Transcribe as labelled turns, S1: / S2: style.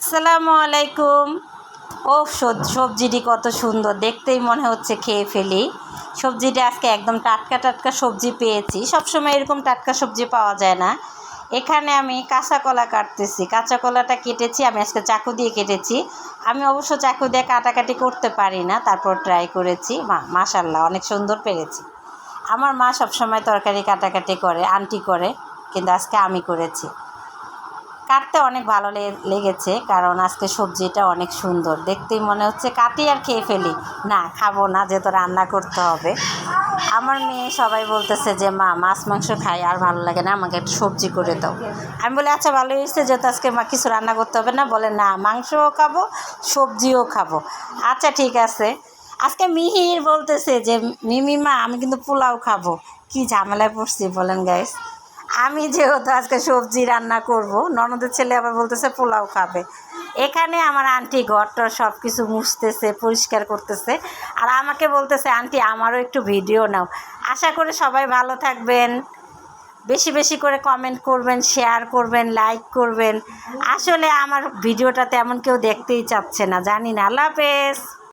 S1: আসসালামু আলাইকুম। ও সবজিটি কত সুন্দর, দেখতেই মনে হচ্ছে খেয়ে ফেলি। সবজিটা আজকে একদম টাটকা টাটকা সবজি পেয়েছি। সবসময় এরকম টাটকা সবজি পাওয়া যায় না। এখানে আমি কাঁচা কলা কাটতেছি। কাঁচা কলাটা কেটেছি, আমি আজকে চাকু দিয়ে কেটেছি। আমি অবশ্য চাকু দিয়ে কাটাকাটি করতে পারি না, তারপর ট্রাই করেছি। মাশাআল্লাহ অনেক সুন্দর পেরেছি। আমার মা সবসময় তরকারি কাটাকাটি করে, আন্টি করে, কিন্তু আজকে আমি করেছি। কাটতে অনেক ভালো লেগেছে, কারণ আজকে সবজিটা অনেক সুন্দর, দেখতেই মনে হচ্ছে কাটি আর খেয়ে ফেলি। না, খাবো না, যেহেতু রান্না করতে হবে। আমার মেয়ে সবাই বলতেছে যে মা মাছ মাংস খাই আর ভালো লাগে না, আমাকে একটু সবজি করে দাও। আমি বলি আচ্ছা ভালো হয়েছে, যেহেতু আজকে মা কিছু রান্না করতে হবে না। বলে না, মাংসও খাবো সবজিও খাবো। আচ্ছা ঠিক আছে। আজকে মিহির বলতেছে যে মিমিমা আমি কিন্তু পোলাও খাবো। কি ঝামেলায় পড়ছি বলেন গাইস। আমি যেহেতু আজকে সবজি রান্না করব, ননদের ছেলে আবার বলতেছে পোলাও খাবে। এখানে আমার আন্টি ঘরটর সব কিছু মুছতেছে, পরিষ্কার করতেছে, আর আমাকে বলতেছে আন্টি আমারও একটু ভিডিও নাও। আশা করি সবাই ভালো থাকবেন, বেশি বেশি করে কমেন্ট করবেন, শেয়ার করবেন, লাইক করবেন। আসলে আমার ভিডিওটা তেমন কেউ দেখতেই চাচ্ছে না, জানি না। আল্লাহ হাফেজ।